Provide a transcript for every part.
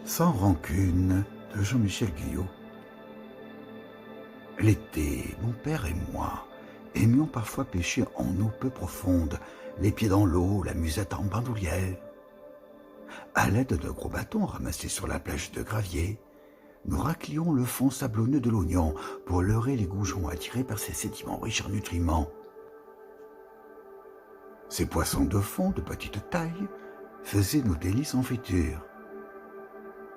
Sans rancune de Jean-Michel Guyot. L'été, mon père et moi aimions parfois pêcher en eau peu profonde, les pieds dans l'eau, la musette en bandoulière. À l'aide d'un gros bâton ramassé sur la plage de gravier, nous raclions le fond sablonneux de l'oignon pour leurrer les goujons attirés par ses sédiments riches en nutriments. Ces poissons de fond de petite taille faisaient nos délices en friture.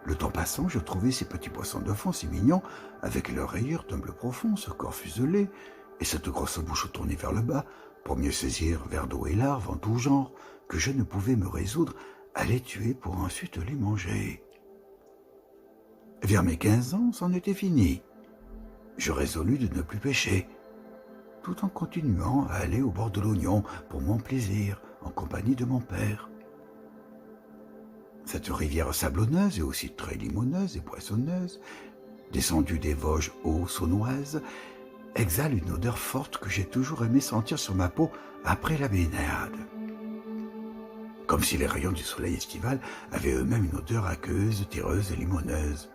Le temps passant, je trouvais ces petits poissons de fond si mignons, avec leurs rayures d'un bleu profond, ce corps fuselé, et cette grosse bouche tournée vers le bas, pour mieux saisir vers d'eau et larves en tout genre, que je ne pouvais me résoudre à les tuer pour ensuite les manger. Vers mes 15 ans, c'en était fini. Je résolus de ne plus pêcher, tout en continuant à aller au bord de l'oignon pour mon plaisir, en compagnie de mon père. Cette rivière sablonneuse et aussi très limoneuse et poissonneuse, descendue des Vosges aux Saunoises, exhale une odeur forte que j'ai toujours aimé sentir sur ma peau après la baignade. Comme si les rayons du soleil estival avaient eux-mêmes une odeur aqueuse, terreuse et limoneuse.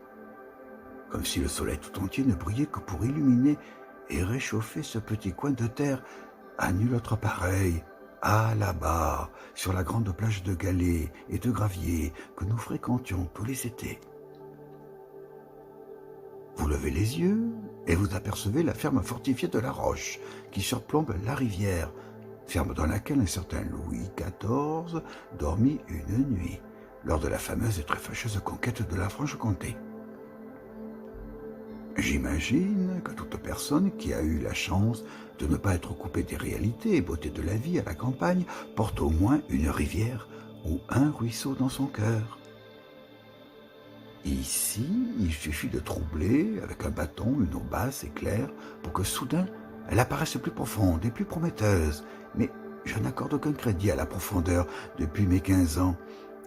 Comme si le soleil tout entier ne brillait que pour illuminer et réchauffer ce petit coin de terre à nul autre pareil. Ah, là-bas, sur la grande plage de galets et de graviers que nous fréquentions tous les étés. Vous levez les yeux et vous apercevez la ferme fortifiée de la Roche qui surplombe la rivière, ferme dans laquelle un certain Louis XIV dormit une nuit, lors de la fameuse et très fâcheuse conquête de la Franche-Comté. J'imagine que toute personne qui a eu la chance de ne pas être coupée des réalités et beautés de la vie à la campagne porte au moins une rivière ou un ruisseau dans son cœur. Ici, il suffit de troubler avec un bâton une eau basse et claire pour que soudain elle apparaisse plus profonde et plus prometteuse. Mais je n'accorde aucun crédit à la profondeur depuis mes 15 ans.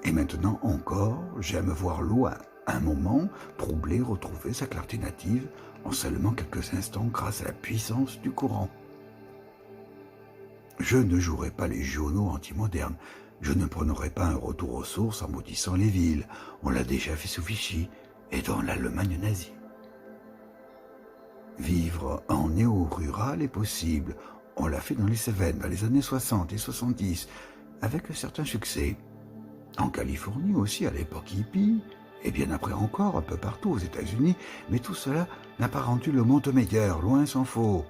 Et maintenant encore, j'aime voir l'eau à un moment troublée retrouver sa clarté native en seulement quelques instants grâce à la puissance du courant. Je ne jouerai pas les journaux antimodernes. Je ne prônerai pas un retour aux sources en maudissant les villes. On l'a déjà fait sous Vichy et dans l'Allemagne nazie. Vivre en néo-rural est possible. On l'a fait dans les Cévennes dans les années 60 et 70, avec un certain succès. En Californie aussi, à l'époque hippie, et bien après encore, un peu partout aux États-Unis, mais tout cela n'a pas rendu le monde meilleur, loin s'en faut.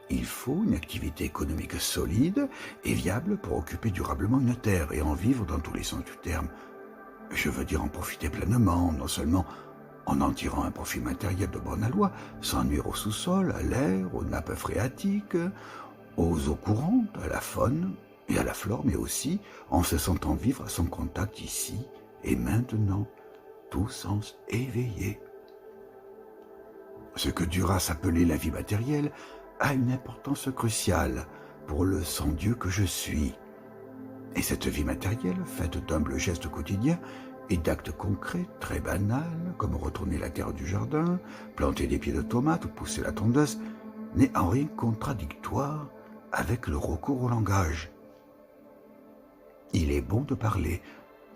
Il faut une activité économique solide et viable pour occuper durablement une terre et en vivre dans tous les sens du terme. Je veux dire en profiter pleinement, non seulement en tirant un profit matériel de bonne aloi, sans nuire au sous-sol, à l'air, aux nappes phréatiques, aux eaux courantes, à la faune et à la flore, mais aussi en se sentant vivre à son contact ici et maintenant, tous sens éveillés. Ce que Duras appelait la vie matérielle a une importance cruciale pour le sans-Dieu que je suis. Et cette vie matérielle, faite d'humbles gestes quotidiens et d'actes concrets très banals, comme retourner la terre du jardin, planter des pieds de tomates ou pousser la tondeuse, n'est en rien contradictoire avec le recours au langage. Il est bon de parler,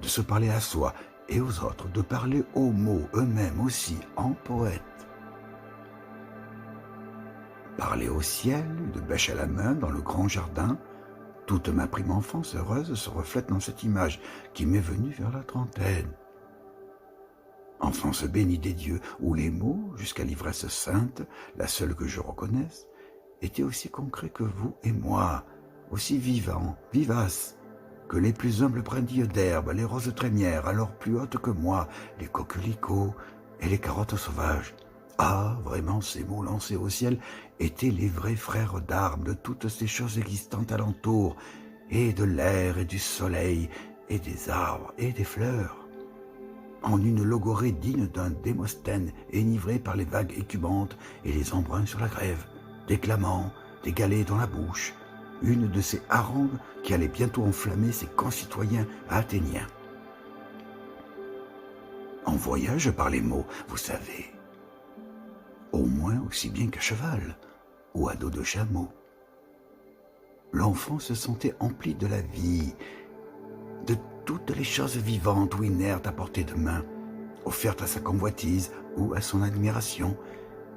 de se parler à soi et aux autres, de parler aux mots eux-mêmes aussi en poète. Parler au ciel, de bêche à la main dans le grand jardin, toute ma prime enfance heureuse se reflète dans cette image qui m'est venue vers la trentaine. Enfance bénie des dieux, où les mots, jusqu'à l'ivresse sainte, la seule que je reconnaisse, étaient aussi concrets que vous et moi, aussi vivants, vivaces, que les plus humbles brindilles d'herbe, les roses trémières, alors plus hautes que moi, les coquelicots et les carottes sauvages. Ah, vraiment, ces mots lancés au ciel étaient les vrais frères d'armes de toutes ces choses existantes alentour, et de l'air et du soleil, et des arbres et des fleurs. En une logorée digne d'un Démosthène enivré par les vagues écumantes et les embruns sur la grève, déclamant, des galets dans la bouche, une de ces harangues qui allait bientôt enflammer ses concitoyens athéniens. En voyage par les mots, vous savez, au moins aussi bien qu'à cheval ou à dos de chameau. L'enfant se sentait empli de la vie, de toutes les choses vivantes ou inertes à portée de main, offertes à sa convoitise ou à son admiration.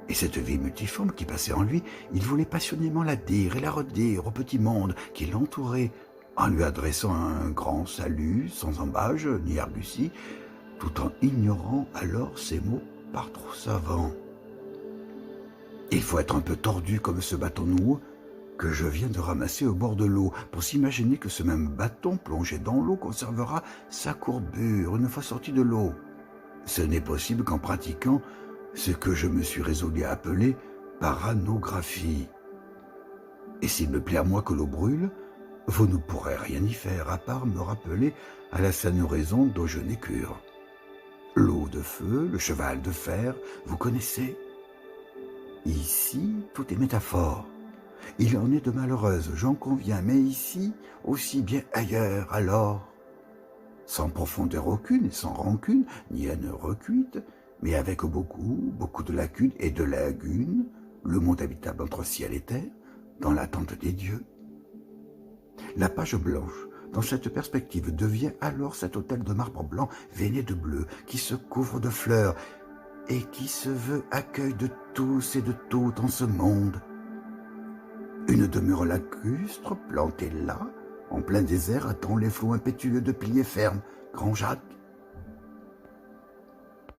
Et cette vie multiforme qui passait en lui, il voulait passionnément la dire et la redire au petit monde qui l'entourait, en lui adressant un grand salut, sans embâge ni argutie, tout en ignorant alors ces mots par trop savants. Il faut être un peu tordu comme ce bâton noueux que je viens de ramasser au bord de l'eau pour s'imaginer que ce même bâton plongé dans l'eau conservera sa courbure une fois sorti de l'eau. Ce n'est possible qu'en pratiquant ce que je me suis résolu à appeler paranographie. Et s'il me plaît à moi que l'eau brûle, vous ne pourrez rien y faire à part me rappeler à la saine raison dont je n'ai cure. L'eau de feu, le cheval de fer, vous connaissez. Ici, tout est métaphore. Il en est de malheureuses, j'en conviens, mais ici, aussi bien ailleurs, alors. Sans profondeur aucune et sans rancune, ni haine recuite, mais avec beaucoup de lacunes et de lagunes, le monde habitable entre ciel et terre, dans l'attente des dieux. La page blanche, dans cette perspective, devient alors cet autel de marbre blanc veiné de bleu, qui se couvre de fleurs, et qui se veut accueil de tous et de toutes en ce monde. Une demeure lacustre, plantée là, en plein désert, attend les flots impétueux de piliers fermes, grands jacques,